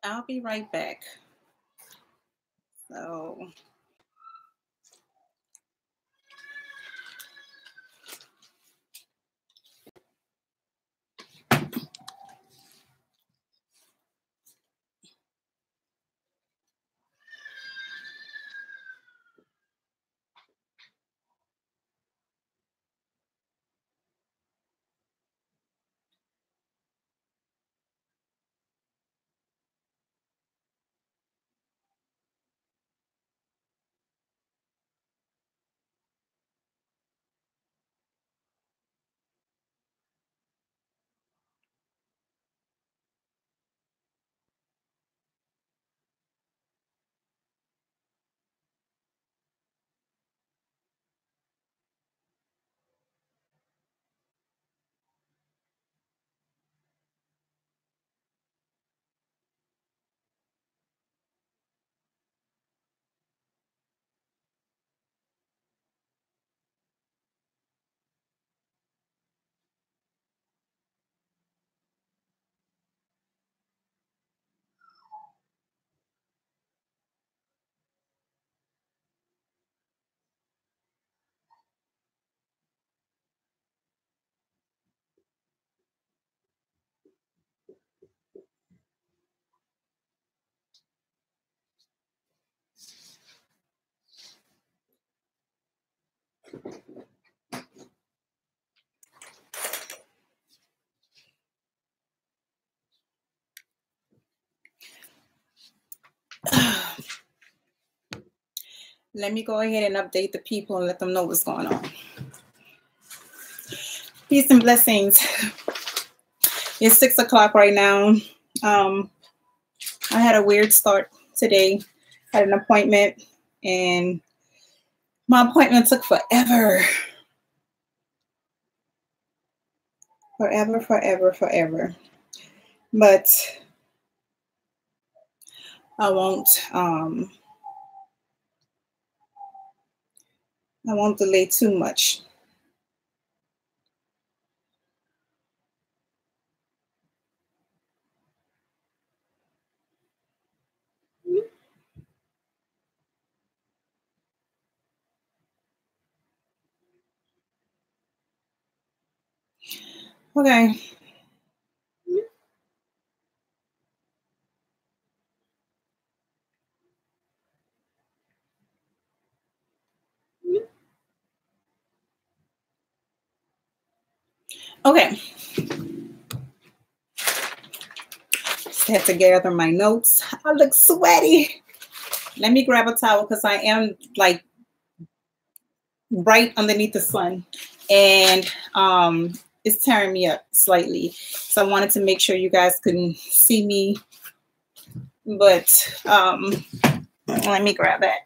I'll be right back. So. Let me go ahead and update the people and let them know what's going on. Peace and blessings. It's 6 o'clock right now. I had a weird start today. I had an appointment and my appointment took forever. Forever. But I won't delay too much. Okay. Okay. Just had to gather my notes. I look sweaty. Let me grab a towel because I am like right underneath the sun. And it's tearing me up slightly. So I wanted to make sure you guys couldn't see me. But let me grab that.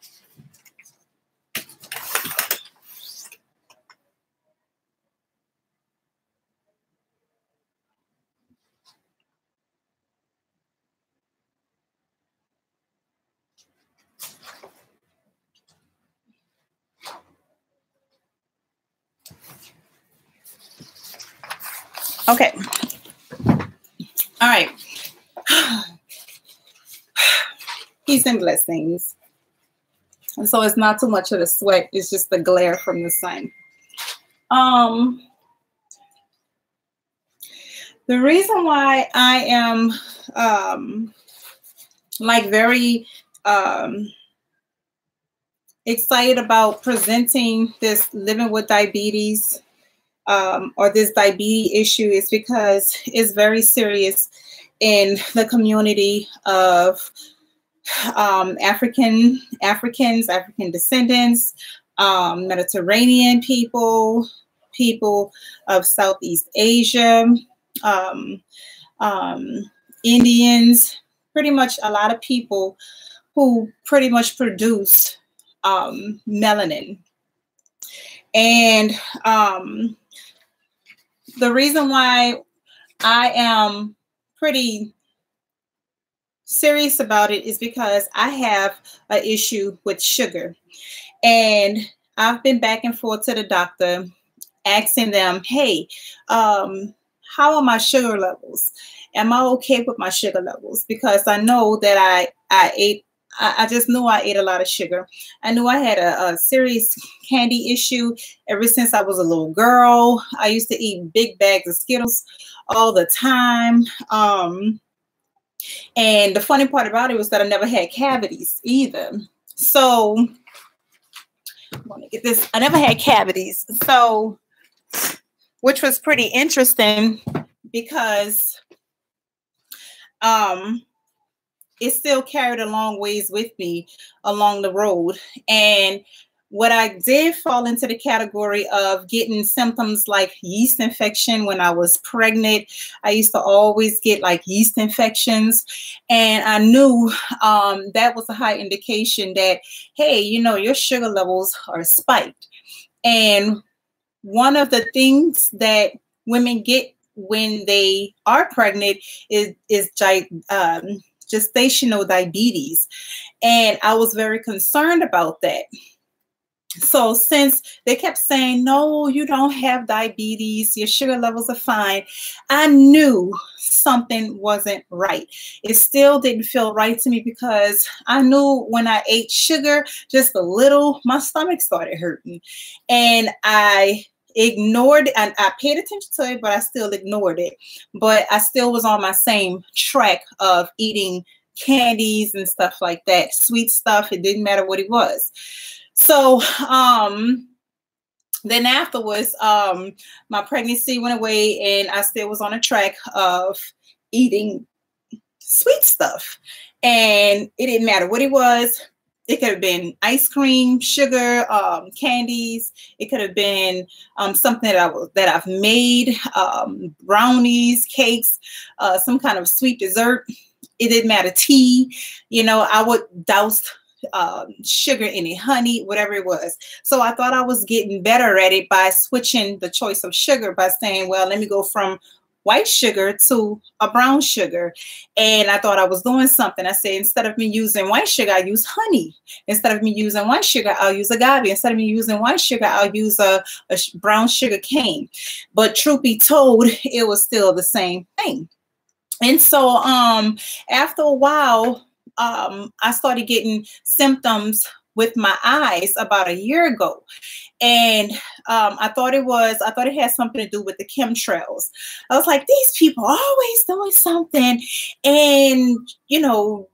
Okay. All right. Peace and blessings. And so it's not too much of the sweat. It's just the glare from the sun. The reason why I am like very excited about presenting this living with diabetes or this diabetes issue is because it's very serious in the community of African descendants, Mediterranean people of Southeast Asia, Indians, pretty much a lot of people who pretty much produce melanin. And the reason why I am pretty serious about it is because I have an issue with sugar. And I've been back and forth to the doctor asking them, hey, how are my sugar levels? Am I okay with my sugar levels? Because I know that I just knew I ate a lot of sugar. I knew I had a serious candy issue ever since I was a little girl. I used to eat big bags of Skittles all the time. And the funny part about it was that I never had cavities either. So I'm going to get this. I never had cavities. So, which was pretty interesting because it still carried a long ways with me along the road. And what I did fall into the category of getting symptoms like yeast infection when I was pregnant. I used to always get like yeast infections. And I knew that was a high indication that, hey, you know, your sugar levels are spiked. And one of the things that women get when they are pregnant is gestational diabetes. And I was very concerned about that. So since they kept saying, no, you don't have diabetes, your sugar levels are fine, I knew something wasn't right. It still didn't feel right to me because I knew when I ate sugar just a little, my stomach started hurting. And I ignored and I paid attention to it, but I still ignored it. But I still was on my same track of eating candies and stuff like that, sweet stuff. It didn't matter what it was. So then afterwards, my pregnancy went away and I still was on a track of eating sweet stuff. And it didn't matter what it was. It could have been ice cream, sugar, candies. It could have been something that I've made, brownies, cakes, some kind of sweet dessert. It didn't matter. Tea, you know, I would douse sugar in it, honey, whatever it was. So I thought I was getting better at it by switching the choice of sugar by saying, well, let me go from white sugar to a brown sugar. And I thought I was doing something. I said, instead of me using white sugar, I use honey. Instead of me using white sugar, I'll use agave. Instead of me using white sugar, I'll use a brown sugar cane. But truth be told, it was still the same thing. And so after a while, I started getting symptoms with my eyes about a year ago. And I thought it had something to do with the chemtrails. I was like, these people are always doing something. And, you know,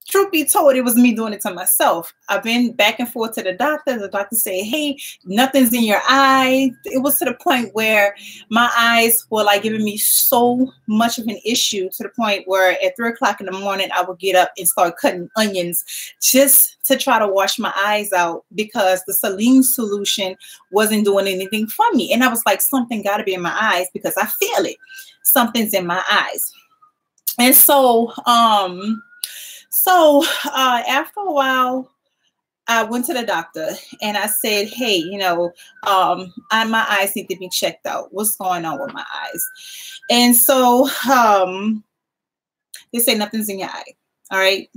truth be told, it was me doing it to myself. I've been back and forth to the doctor. The doctor said, hey, nothing's in your eye. It was to the point where my eyes were like giving me so much of an issue to the point where at 3 o'clock in the morning, I would get up and start cutting onions just to try to wash my eyes out because the saline solution wasn't doing anything for me. And I was like, something got to be in my eyes because I feel it. Something's in my eyes. And so, after a while, I went to the doctor and I said, hey, you know, my eyes need to be checked out. What's going on with my eyes? And so they say nothing's in your eye. All right.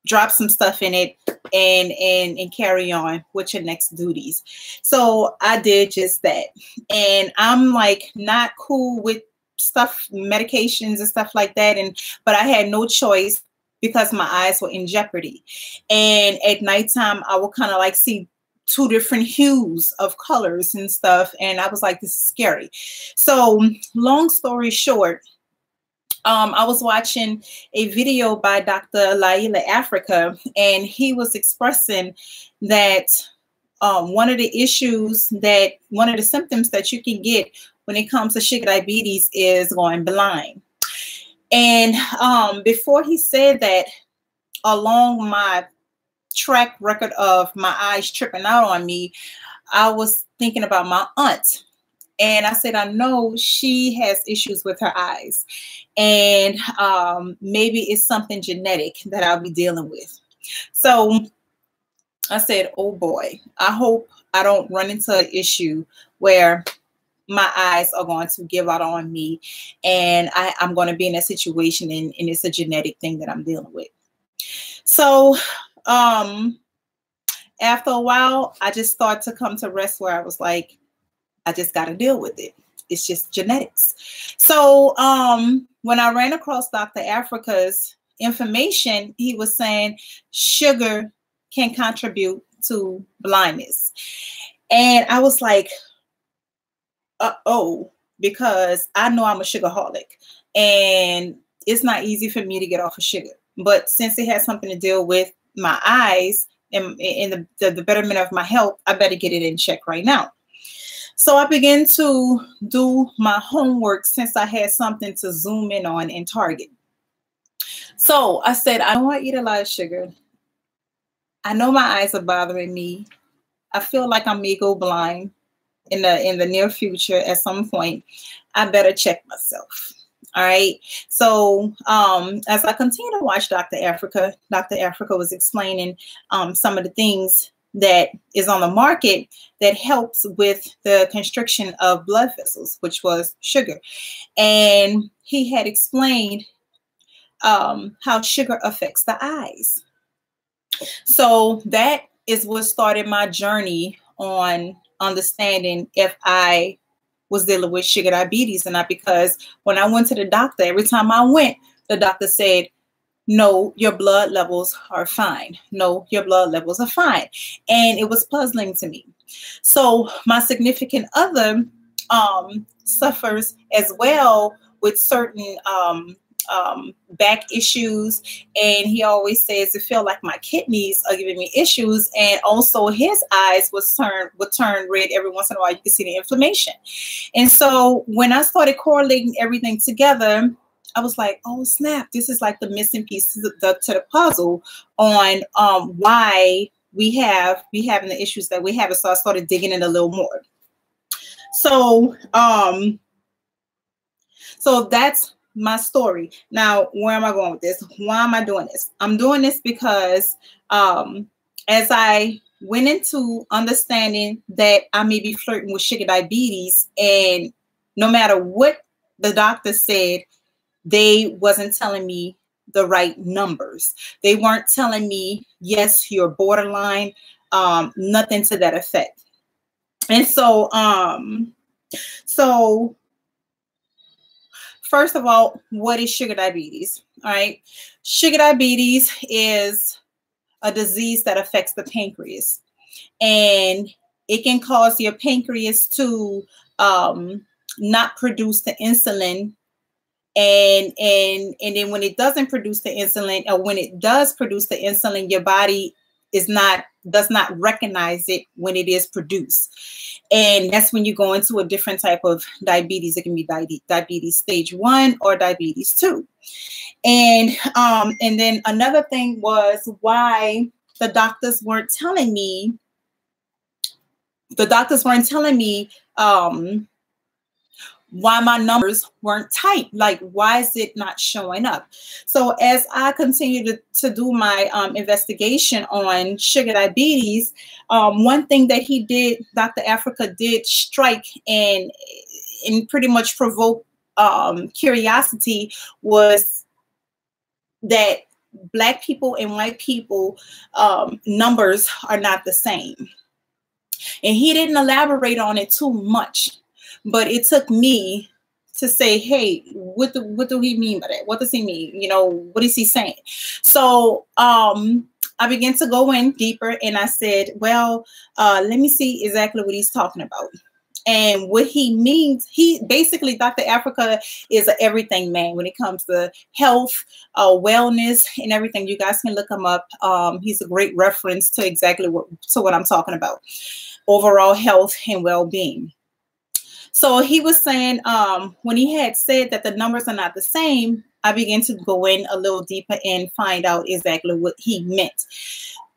Drop some stuff in it and carry on with your next duties. So I did just that. And I'm like not cool with stuff, medications and stuff like that. But I had no choice because my eyes were in jeopardy. And at nighttime, I would kind of like see 2 different hues of colors and stuff. And I was like, this is scary. So long story short, I was watching a video by Dr. Laila Africa, and he was expressing that one of the symptoms that you can get when it comes to sugar diabetes is going blind. And before he said that, along my track record of my eyes tripping out on me, I was thinking about my aunt. And I said, I know she has issues with her eyes. And maybe it's something genetic that I'll be dealing with. So I said, oh boy, I hope I don't run into an issue where my eyes are going to give out on me and I'm going to be in a situation and it's a genetic thing that I'm dealing with. So after a while, I just started to come to rest where I was like, I just got to deal with it. it's just genetics. So when I ran across Dr. Africa's information, he was saying sugar can contribute to blindness. And I was like, oh, because I know I'm a sugarholic and it's not easy for me to get off of sugar. But since it has something to deal with my eyes and the betterment of my health, I better get it in check right now. So I began to do my homework since I had something to zoom in on and target. So I said, I know I eat a lot of sugar. I know my eyes are bothering me. I feel like I may go blind in the near future at some point. I better check myself. All right. So as I continue to watch Dr. Africa was explaining some of the things that is on the market that helps with the constriction of blood vessels, which was sugar. And he had explained how sugar affects the eyes. So that is what started my journey on understanding if I was dealing with sugar diabetes or not, because when I went to the doctor, every time I went, the doctor said, no, your blood levels are fine. No, your blood levels are fine. And it was puzzling to me. So my significant other suffers as well with certain back issues, and he always says it feel like my kidneys are giving me issues, and also his eyes would turn red every once in a while. You can see the inflammation. And so when I started correlating everything together, I was like, oh snap, this is like the missing piece to the puzzle on why we having the issues that we have. And so I started digging in a little more. So so that's my story. Now, where am I going with this? Why am I doing this? I'm doing this because as I went into understanding that I may be flirting with sugar diabetes, and no matter what the doctor said, they wasn't telling me the right numbers. They weren't telling me, yes, you're borderline, nothing to that effect. And so, first of all, what is sugar diabetes? All right. Sugar diabetes is a disease that affects the pancreas, and it can cause your pancreas to not produce the insulin. And then when it doesn't produce the insulin, or when it does produce the insulin, your body does not recognize it when it is produced. And that's when you go into a different type of diabetes. It can be diabetes stage 1 or diabetes 2. And then another thing was why the doctors weren't telling me why my numbers weren't tight. Like, why is it not showing up? So as I continue to do my investigation on sugar diabetes, one thing that he did, Dr. Africa did strike and pretty much provoke curiosity, was that Black people and white people numbers are not the same. And he didn't elaborate on it too much. But it took me to say, hey, what do he mean by that? What does he mean? You know, what is he saying? So I began to go in deeper, and I said, well, let me see exactly what he's talking about. And what he means, basically, Dr. Africa is an everything man when it comes to health, wellness, and everything. You guys can look him up. He's a great reference to exactly what I'm talking about. Overall health and well-being. So he was saying, when he had said that the numbers are not the same, I began to go in a little deeper and find out exactly what he meant.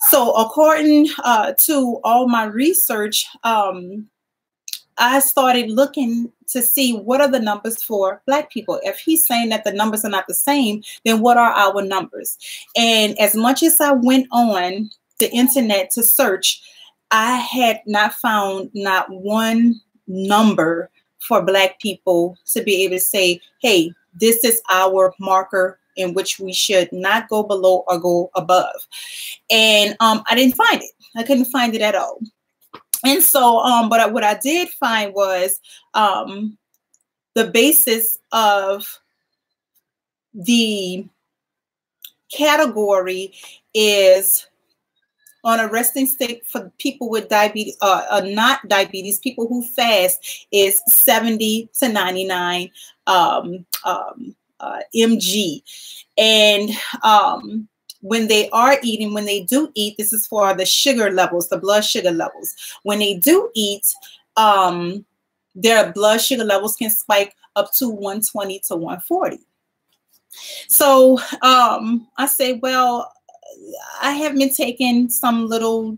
So according to all my research, I started looking to see what are the numbers for Black people. If he's saying that the numbers are not the same, then what are our numbers? And as much as I went on the internet to search, I had not found not one number for Black people to be able to say, hey, this is our marker in which we should not go below or go above. And I didn't find it. I couldn't find it at all. And so, but what I did find was the basis of the category is on a resting state for people with diabetes, not diabetes, people who fast, is 70 to 99 mg. And when they are eating, when they do eat, this is for the sugar levels, the blood sugar levels. When they do eat, their blood sugar levels can spike up to 120 to 140. So I say, well, I have been taking some little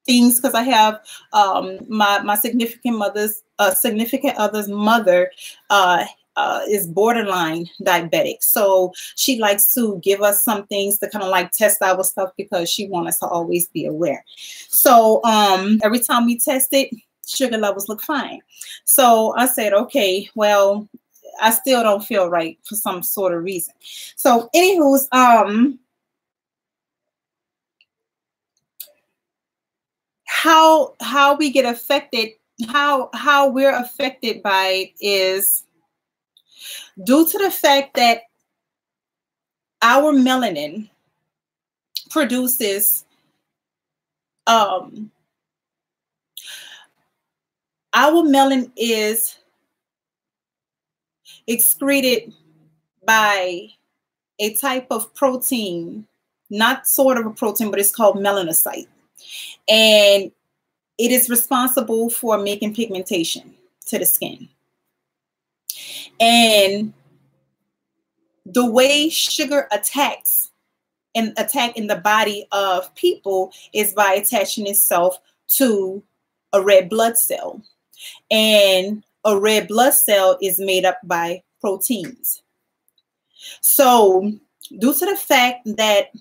things because I have my significant other's mother is borderline diabetic. So she likes to give us some things to kind of like test our stuff because she wants us to always be aware. So every time we test it, sugar levels look fine. So I said, okay, well, I still don't feel right for some sort of reason. So anywho's, how we get affected, how we're affected by it is due to the fact that our melanin produces our melanin is excreted by a type of protein, not sort of a protein, but it's called melanocyte. And it is responsible for making pigmentation to the skin. And the way sugar attacks and attack in the body of people is by attaching itself to a red blood cell. And a red blood cell is made up by proteins. So due to the fact that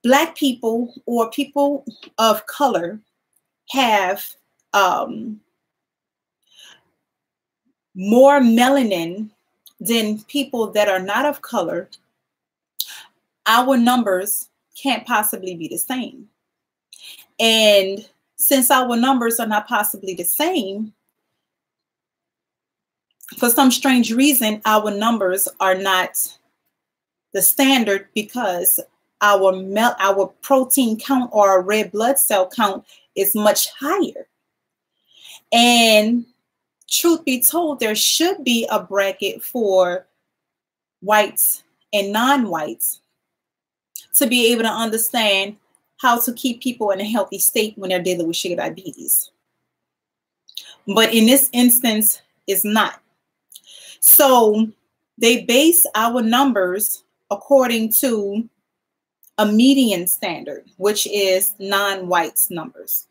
Black people or people of color have more melanin than people that are not of color, our numbers can't possibly be the same. And since our numbers are not possibly the same, for some strange reason, our numbers are not the standard because our protein count or our red blood cell count is much higher. And truth be told, there should be a bracket for whites and non-whites to be able to understand how to keep people in a healthy state when they're dealing with sugar diabetes. But in this instance, it's not. So they base our numbers according to a median standard, which is non-whites numbers.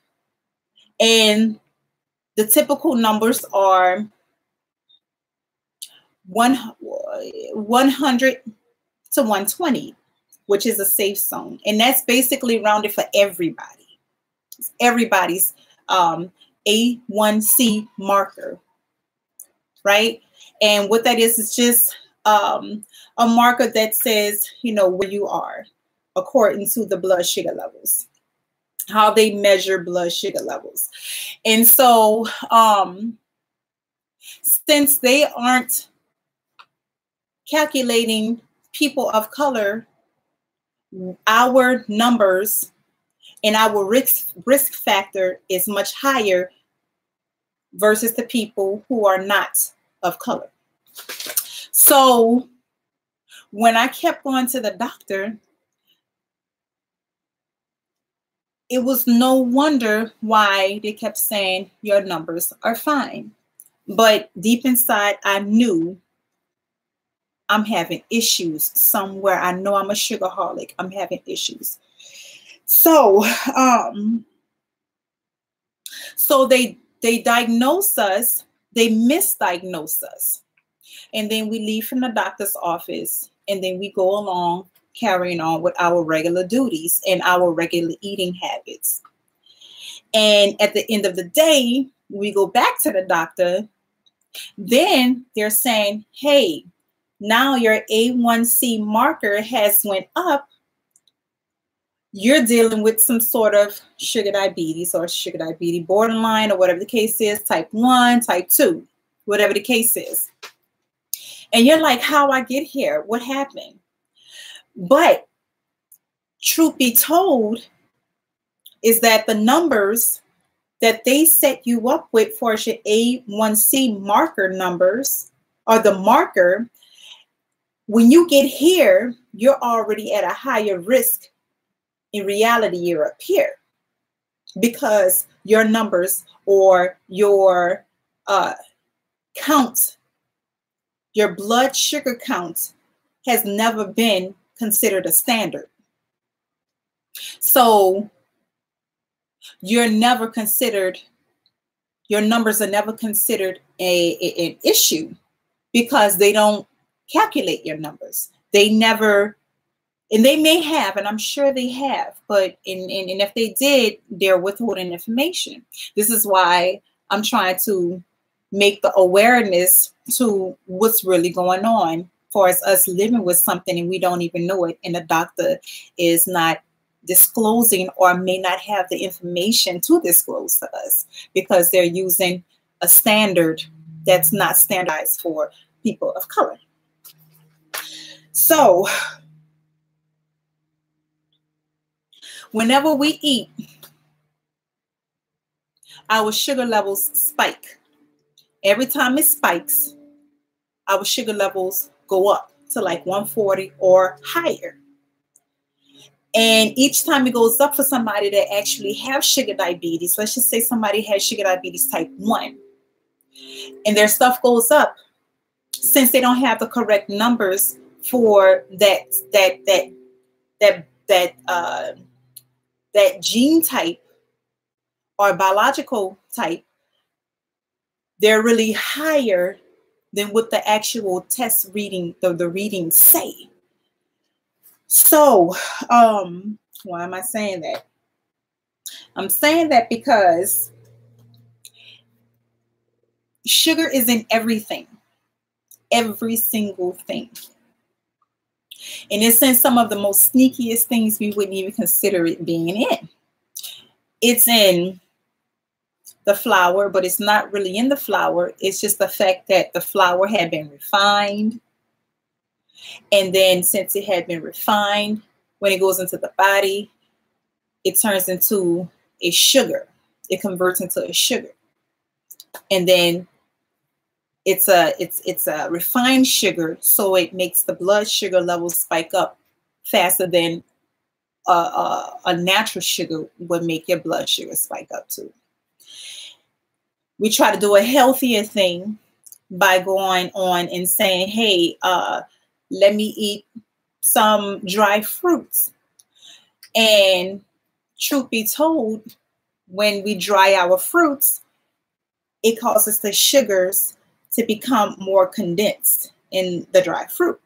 And the typical numbers are 100 to 120, which is a safe zone. And that's basically rounded for everybody. It's everybody's A1C marker, right? And what that is just a marker that says, you know, where you are according to the blood sugar levels, how they measure blood sugar levels. And so since they aren't calculating people of color, our numbers and our risk factor is much higher versus the people who are not of color. So when I kept going to the doctor, it was no wonder why they kept saying your numbers are fine. But deep inside, I knew I'm having issues somewhere. I know I'm a sugarholic. I'm having issues. So, so they diagnose us, they misdiagnose us. And then we leave from the doctor's office and then we go along carrying on with our regular duties and our regular eating habits. And at the end of the day, we go back to the doctor. Then they're saying, hey, now your A1C marker has went up. You're dealing with some sort of sugar diabetes or sugar diabetes borderline or whatever the case is, type 1, type 2, whatever the case is. And you're like, how I get here? What happened? But truth be told is that the numbers that they set you up with for your A1C marker numbers, or the marker, when you get here, you're already at a higher risk. In reality, you're up here because your numbers or your count, your blood sugar count has never been considered a standard. So you're never considered, your numbers are never considered an issue because they don't calculate your numbers. They never, and they may have, and I'm sure they have, but and if they did, they're withholding information. This is why I'm trying to make the awareness to what's really going on for us living with something and we don't even know it, and the doctor is not disclosing or may not have the information to disclose to us because they're using a standard that's not standardized for people of color. So whenever we eat, our sugar levels spike. Every time it spikes, our sugar levels go up to like 140 or higher. And each time it goes up for somebody that actually have sugar diabetes, let's just say somebody has sugar diabetes type 1, and their stuff goes up, since they don't have the correct numbers for that gene type or biological type, they're really higher than what the actual test reading, the readings say. So, why am I saying that? I'm saying that because sugar is in everything, every single thing. And it's in some of the most sneakiest things we wouldn't even consider it being in. It's in the flour, but it's not really in the flour. It's just the fact that the flour had been refined. And then since it had been refined, when it goes into the body, it turns into a sugar. It converts into a sugar. And then it's a refined sugar, so it makes the blood sugar levels spike up faster than a natural sugar would make your blood sugar spike up too. We try to do a healthier thing by going on and saying, hey, let me eat some dry fruits. And truth be told, when we dry our fruits, it causes the sugars to become more condensed in the dry fruit.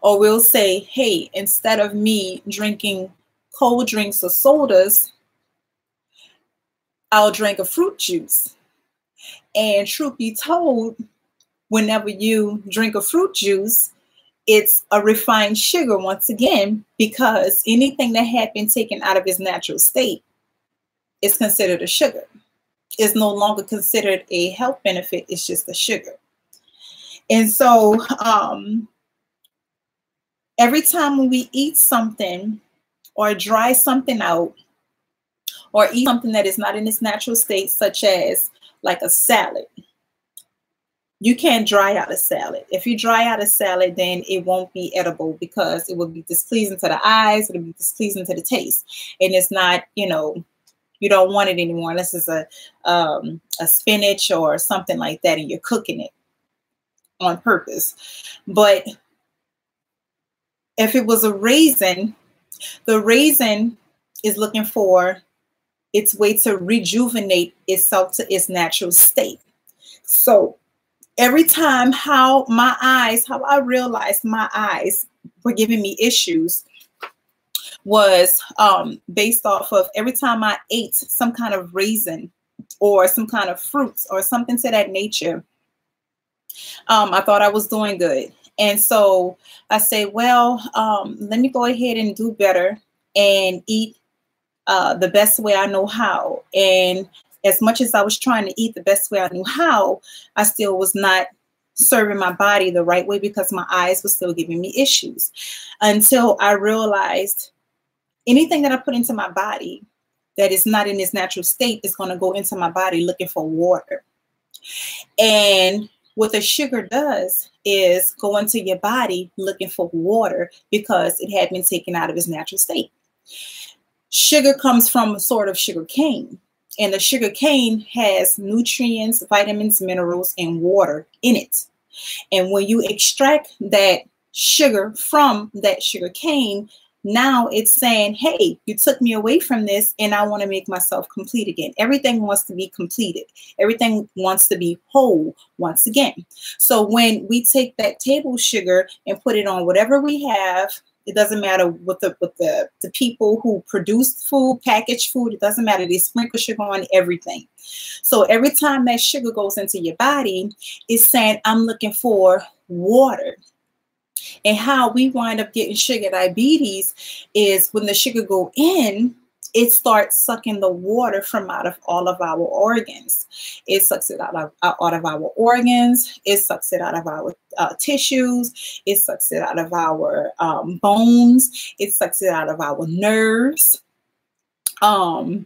Or we'll say, hey, instead of me drinking cold drinks or sodas, I'll drink a fruit juice. And truth be told, whenever you drink a fruit juice, it's a refined sugar once again, because anything that had been taken out of its natural state is considered a sugar. It's no longer considered a health benefit. It's just a sugar. And so every time when we eat something or dry something out or eat something that is not in its natural state, such as like a salad, you can't dry out a salad. If you dry out a salad, then it won't be edible because it will be displeasing to the eyes. It'll be displeasing to the taste. And it's not, you know, you don't want it anymore unless it's a spinach or something like that and you're cooking it on purpose. But if it was a raisin, the raisin is looking for its way to rejuvenate itself to its natural state. So every time how I realized my eyes were giving me issues was based off of every time I ate some kind of raisin or some kind of fruits or something to that nature, I thought I was doing good. And so I say, well, let me go ahead and do better and eat the best way I know how. And as much as I was trying to eat the best way I knew how, I still was not serving my body the right way because my eyes were still giving me issues, until I realized anything that I put into my body that is not in its natural state is going to go into my body looking for water. And what the sugar does is go into your body looking for water because it had been taken out of its natural state. Sugar comes from a sort of sugar cane, and the sugar cane has nutrients, vitamins, minerals, and water in it. And when you extract that sugar from that sugar cane, now it's saying, hey, you took me away from this and I want to make myself complete again. Everything wants to be completed. Everything wants to be whole once again. So when we take that table sugar and put it on whatever we have, it doesn't matter what the people who produce food, packaged food, it doesn't matter. They sprinkle sugar on everything. So every time that sugar goes into your body, it's saying, I'm looking for water. And how we wind up getting sugar diabetes is when the sugar go in, it starts sucking the water from out of all of our organs. It sucks it out of our organs. It sucks it out of our tissues. It sucks it out of our bones. It sucks it out of our nerves, our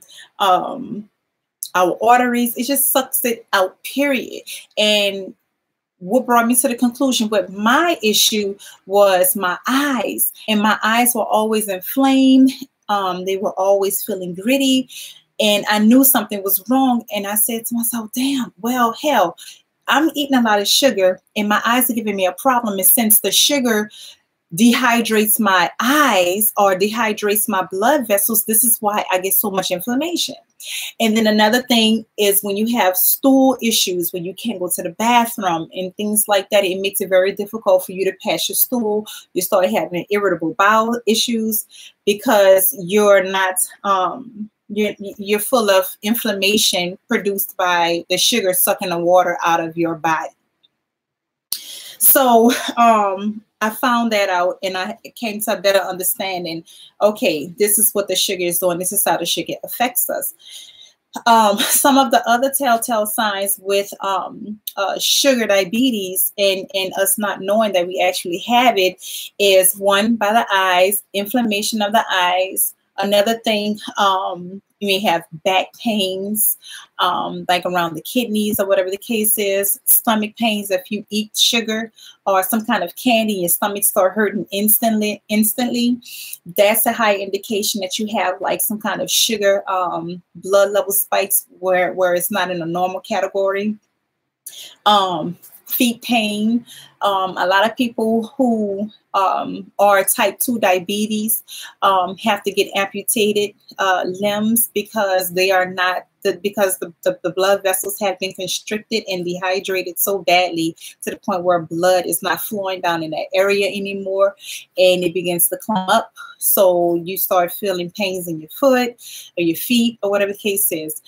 arteries. It just sucks it out, period. And what brought me to the conclusion with my issue was my eyes, and my eyes were always inflamed. They were always feeling gritty, and I knew something was wrong. And I said to myself, damn, well, hell, I'm eating a lot of sugar and my eyes are giving me a problem. And since the sugar dehydrates my eyes or dehydrates my blood vessels, this is why I get so much inflammation. And then another thing is when you have stool issues, when you can't go to the bathroom and things like that, it makes it very difficult for you to pass your stool. You start having irritable bowel issues because you're not, you're full of inflammation produced by the sugar sucking the water out of your body. So I found that out, and I came to a better understanding. Okay, this is what the sugar is doing. This is how the sugar affects us. Some of the other telltale signs with sugar diabetes and us not knowing that we actually have it is, one, by the eyes, inflammation of the eyes. Another thing, you may have back pains, like around the kidneys or whatever the case is, stomach pains if you eat sugar or some kind of candy, your stomach start hurting instantly. That's a high indication that you have like some kind of sugar blood level spikes where it's not in a normal category. Feet pain. A lot of people who are type 2 diabetes have to get amputated limbs because they are not, because the blood vessels have been constricted and dehydrated so badly to the point where blood is not flowing down in that area anymore, and it begins to clump up. So you start feeling pains in your foot or your feet or whatever the case is.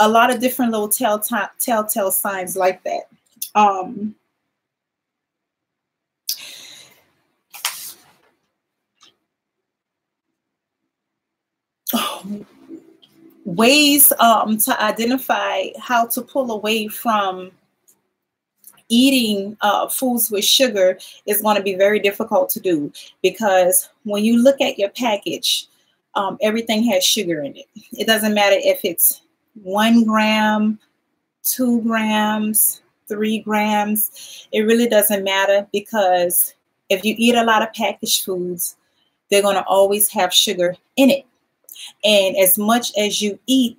A lot of different little telltale signs like that. Ways to identify how to pull away from eating foods with sugar is going to be very difficult to do, because when you look at your package, everything has sugar in it. It doesn't matter if it's 1 gram, 2 grams, 3 grams. It really doesn't matter, because if you eat a lot of packaged foods, they're going to always have sugar in it. And as much as you eat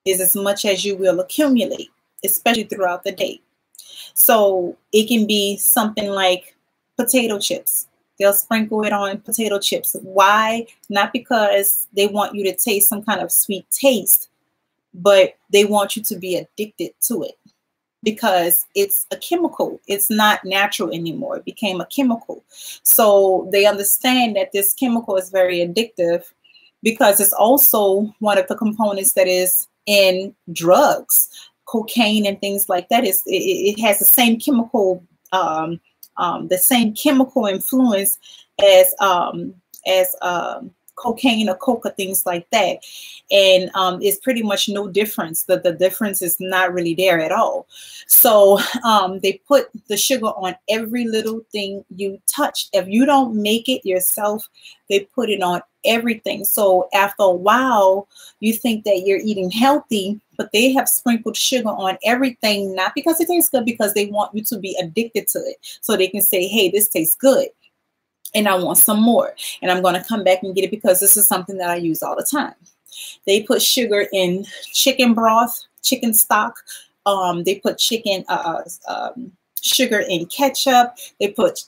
is as much as you will accumulate, especially throughout the day. So it can be something like potato chips. They'll sprinkle it on potato chips. Why? Not because they want you to taste some kind of sweet taste, but they want you to be addicted to it, because it's a chemical. It's not natural anymore. It became a chemical. So they understand that this chemical is very addictive, because it's also one of the components that is in drugs, cocaine and things like that. It has the same chemical, influence as cocaine or coke or things like that. And it's pretty much no difference. The difference is not really there at all. So they put the sugar on every little thing you touch. If you don't make it yourself, they put it on everything. So after a while, you think that you're eating healthy, but they have sprinkled sugar on everything, not because it tastes good, because they want you to be addicted to it. So they can say, hey, this tastes good, and I want some more. And I'm going to come back and get it because this is something that I use all the time. They put sugar in chicken broth, chicken stock. They put sugar in ketchup. They put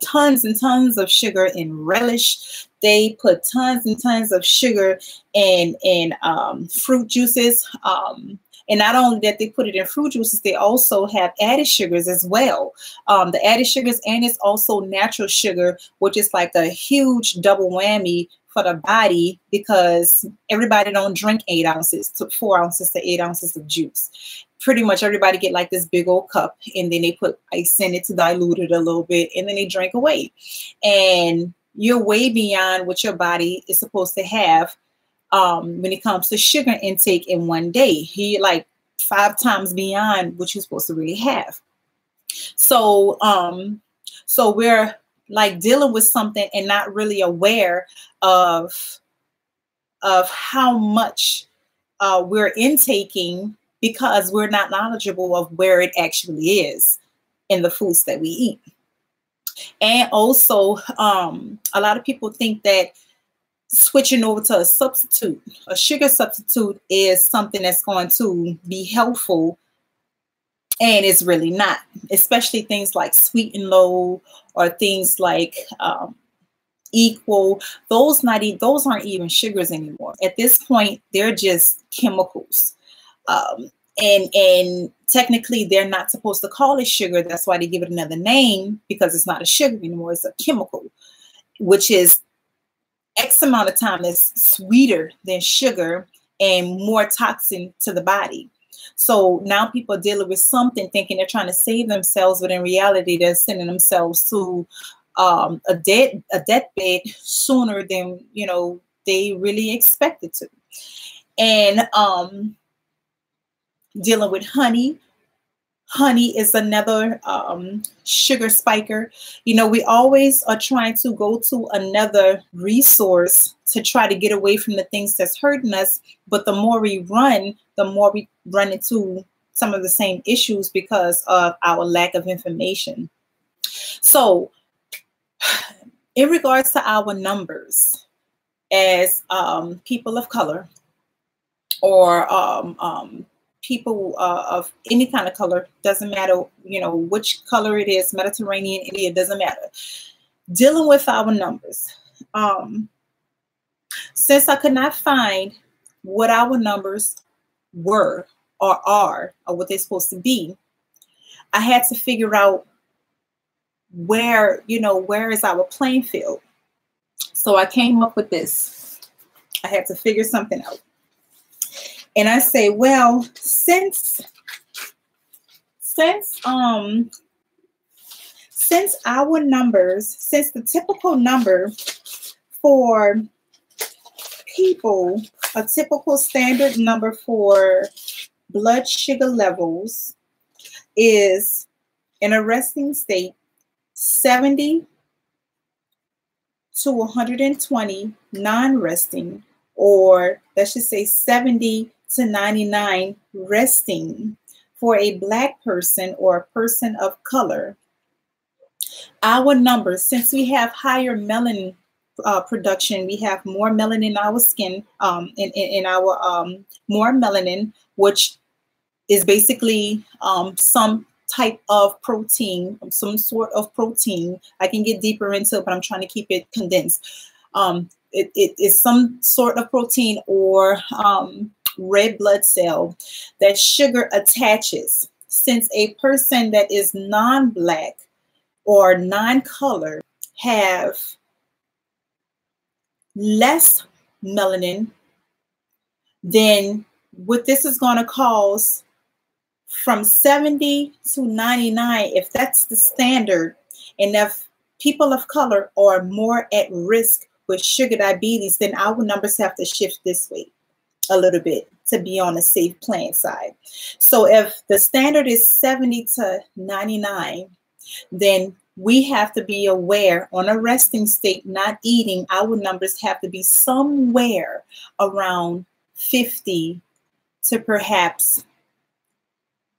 tons and tons of sugar in relish. They put tons and tons of sugar in fruit juices. And not only that they put it in fruit juices, they also have added sugars as well. The added sugars, and it's also natural sugar, which is like a huge double whammy for the body, because everybody don't drink 8 ounces to 4 ounces to 8 ounces of juice. Pretty much everybody get like this big old cup, and then they put ice in it to dilute it a little bit, and then they drink away. And you're way beyond what your body is supposed to have when it comes to sugar intake in one day. You're like 5 times beyond what you're supposed to really have. So, so we're like dealing with something and not really aware of how much we're intaking, because we're not knowledgeable of where it actually is in the foods that we eat. And also, a lot of people think that switching over to a substitute, a sugar substitute, is something that's going to be helpful, and it's really not. Especially things like Sweet and Low or things like Equal. Those aren't even sugars anymore. At this point, they're just chemicals. And technically, they're not supposed to call it sugar. That's why they give it another name, because it's not a sugar anymore. It's a chemical, which is X amount of time is sweeter than sugar and more toxin to the body. So now people are dealing with something thinking they're trying to save themselves, but in reality, they're sending themselves to a deathbed sooner than, they really expected to. And dealing with honey. Honey is another sugar spiker. We always are trying to go to another resource to try to get away from the things that's hurting us. But the more we run, the more we run into some of the same issues because of our lack of information. So in regards to our numbers as people of color, or people of any kind of color, doesn't matter, which color it is, Mediterranean, India, doesn't matter. Dealing with our numbers. Since I could not find what our numbers were or are, or what they're supposed to be, I had to figure out where is our playing field. So I came up with this. I had to figure something out. And I say, well, since our numbers, since the typical number for people, a typical standard number for blood sugar levels is, in a resting state, 70 to 120 non-resting, or let's just say 70 to 99 resting for a Black person or a person of color. Our numbers, since we have higher melanin production, we have more melanin in our skin, in our more melanin, which is basically some type of protein, some sort of protein. I can get deeper into it, but I'm trying to keep it condensed. It is some sort of protein or red blood cell that sugar attaches. Since a person that is non-Black or non-color have less melanin, then what this is going to cause from 70 to 99, if that's the standard, and if people of color are more at risk with sugar diabetes, then our numbers have to shift this way a little bit to be on the safe plan side. So if the standard is 70 to 99, then we have to be aware on a resting state, not eating, our numbers have to be somewhere around 50 to perhaps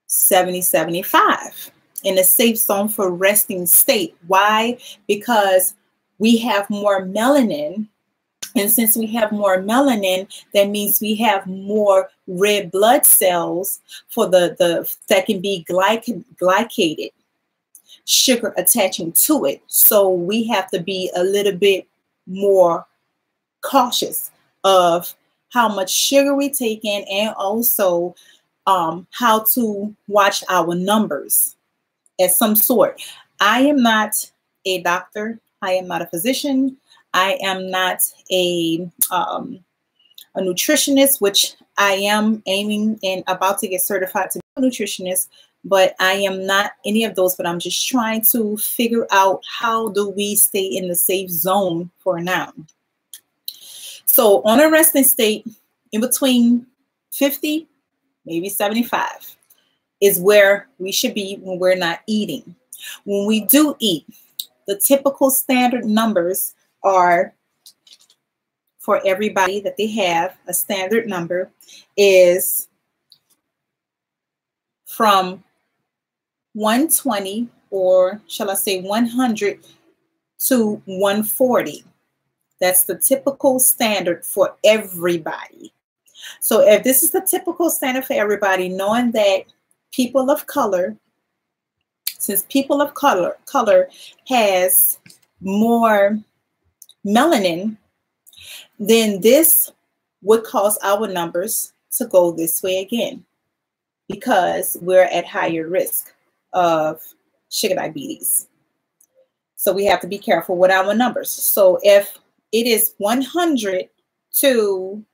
70, 75 in a safe zone for resting state. Why? Because we have more melanin. And since we have more melanin, that means we have more red blood cells for the that can be glycated, sugar attaching to it. So we have to be a little bit more cautious of how much sugar we take in, and also how to watch our numbers as some sort. I am not a doctor. I am not a physician. I am not a nutritionist, which I am aiming and about to get certified to be a nutritionist, but I am not any of those, but I'm just trying to figure out how do we stay in the safe zone for now. So on a resting state, in between 50, maybe 75 is where we should be when we're not eating. When we do eat, the typical standard numbers are, for everybody that they have a standard number, is from 120, or shall I say 100 to 140. That's the typical standard for everybody. So if this is the typical standard for everybody, knowing that people of color, since people of color has more melanin, then this would cause our numbers to go this way again, because we're at higher risk of sugar diabetes. So we have to be careful with our numbers. So if it is 100 to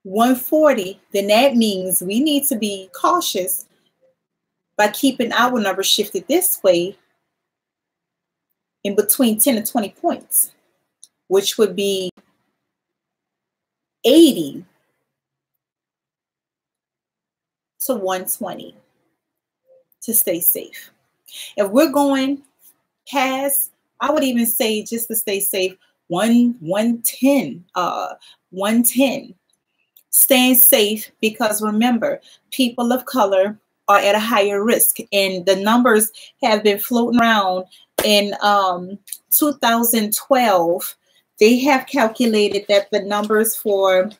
140, then that means we need to be cautious by keeping our numbers shifted this way in between 10 and 20 points, which would be 80 to 120 to stay safe. If we're going past, I would even say, just to stay safe, 110, 110. Staying safe, because remember, people of color are at a higher risk, and the numbers have been floating around. In 2012, they have calculated that the numbers for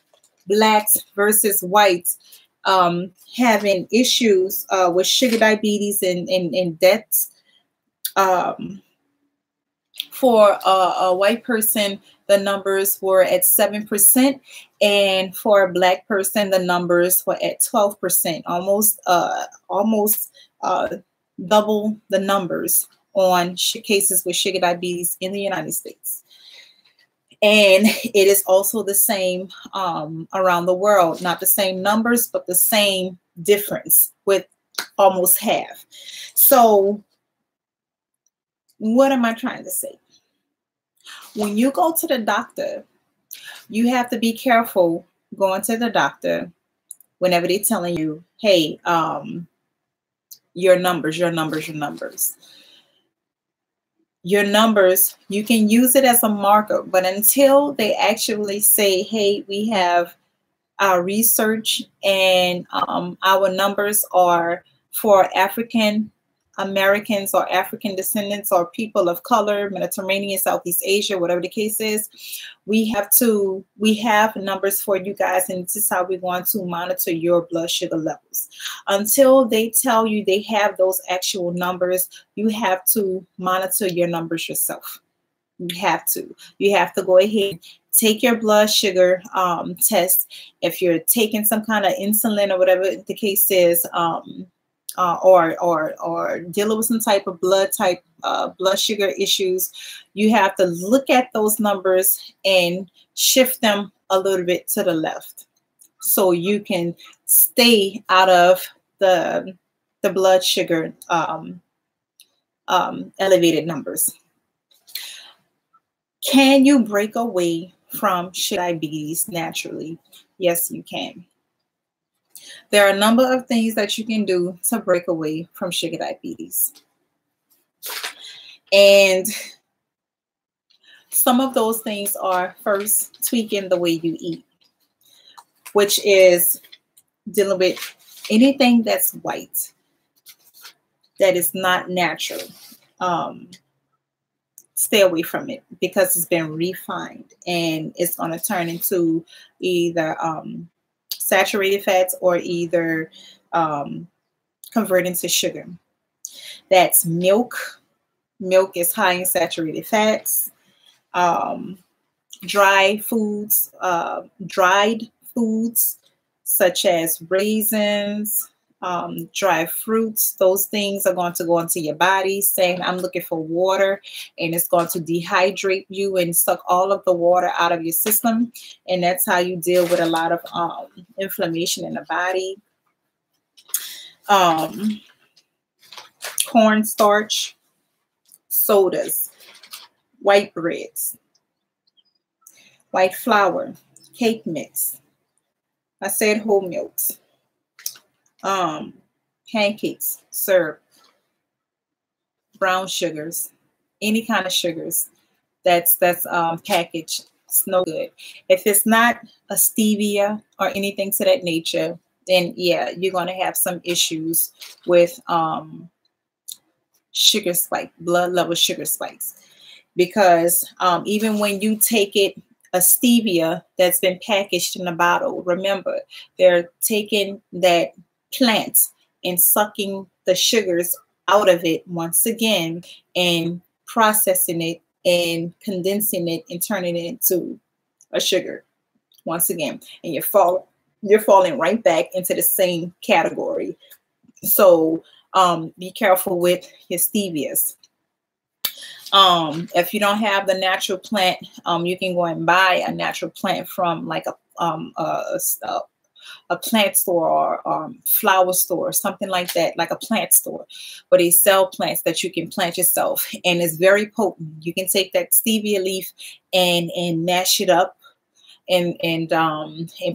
blacks versus whites having issues with sugar diabetes and deaths. For a white person, the numbers were at 7%, and for a black person, the numbers were at 12%, almost double the numbers on cases with sugar diabetes in the United States. And it is also the same around the world, not the same numbers, but the same difference, with almost half. So what am I trying to say? When you go to the doctor, you have to be careful going to the doctor whenever they're telling you, hey, your numbers. Your numbers, you can use it as a marker, but until they actually say, hey, we have our research and our numbers are for African Americans or African descendants or people of color, Mediterranean, Southeast Asia, whatever the case is, we have numbers for you guys, and this is how we're going to monitor your blood sugar levels. Until they tell you they have those actual numbers, you have to monitor your numbers yourself. You have to go ahead, take your blood sugar test. If you're taking some kind of insulin or whatever the case is, or dealing with some type of blood sugar issues, you have to look at those numbers and shift them a little bit to the left, so you can stay out of the blood sugar elevated numbers. Can you break away from sugar diabetes naturally? Yes, you can. There are a number of things that you can do to break away from sugar diabetes. And some of those things are, first, tweaking the way you eat, which is dealing with anything that's white, that is not natural. Stay away from it because it's been refined and it's going to turn into either saturated fats or either convert into sugar. That's milk. Milk is high in saturated fats. Dried foods such as raisins, dried fruits, those things are going to go into your body saying, I'm looking for water, and it's going to dehydrate you and suck all of the water out of your system. And that's how you deal with a lot of inflammation in the body. Cornstarch, sodas, white breads, white flour, cake mix. I said whole milks. Pancakes, syrup, brown sugars, any kind of sugars that's packaged. It's no good. If it's not a stevia or anything to that nature, then yeah, you're going to have some issues with sugar spike, blood level sugar spikes. Because even when you take it, a stevia that's been packaged in a bottle, remember, they're taking that plant and sucking the sugars out of it once again and processing it and condensing it and turning it into a sugar once again. And you're falling right back into the same category. So be careful with your stevias. If you don't have the natural plant, you can go and buy a natural plant from like a plant store or flower store, something like that, like a plant store, where they sell plants that you can plant yourself, and it's very potent. You can take that stevia leaf and mash it up and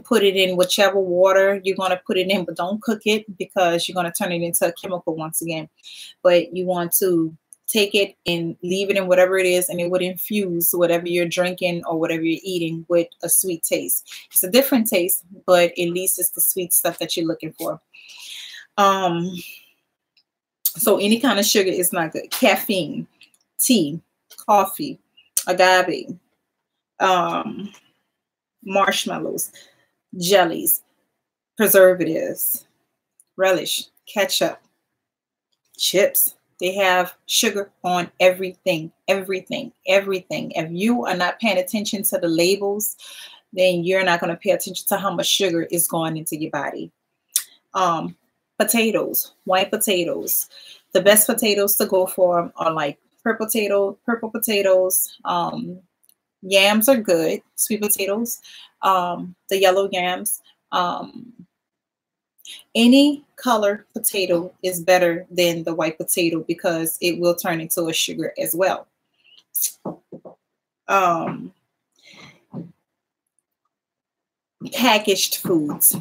put it in whichever water you're going to put it in, but don't cook it because you're going to turn it into a chemical once again. But you want to take it and leave it in whatever it is, and it would infuse whatever you're drinking or whatever you're eating with a sweet taste. It's a different taste, but at least it's the sweet stuff that you're looking for. So any kind of sugar is not good. Caffeine, tea, coffee, agave, marshmallows, jellies, preservatives, relish, ketchup, chips. They have sugar on everything, everything, everything. If you are not paying attention to the labels, then you're not going to pay attention to how much sugar is going into your body. Potatoes, white potatoes. The best potatoes to go for are like purple potatoes. Yams are good, sweet potatoes. The yellow yams. Any color potato is better than the white potato because it will turn into a sugar as well. Packaged foods,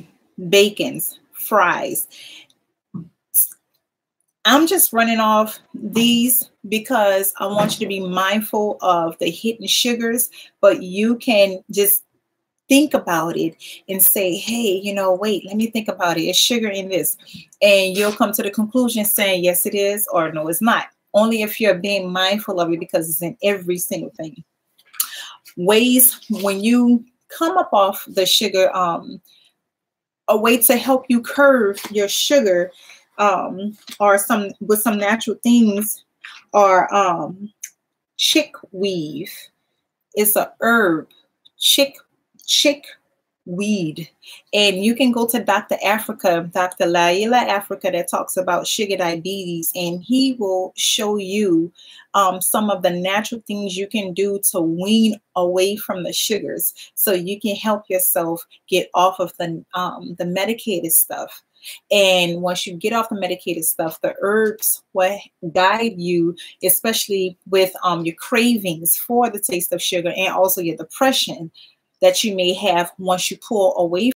bacons, fries. I'm just running off these because I want you to be mindful of the hidden sugars, but you can just think about it and say, hey, wait, let me think about it. It's sugar in this. And you'll come to the conclusion saying, yes, it is, or no, it's not. Only if you're being mindful of it because it's in every single thing. Ways when you come up off the sugar, a way to help you curb your sugar or with some natural things are chickweed. It's a herb. Chickweed. weed. And you can go to Dr. Africa, Dr. Laila Africa, that talks about sugar diabetes, and he will show you some of the natural things you can do to wean away from the sugars, so you can help yourself get off of the medicated stuff. And once you get off the medicated stuff, the herbs will guide you, especially with your cravings for the taste of sugar, and also your depression that you may have once you pull away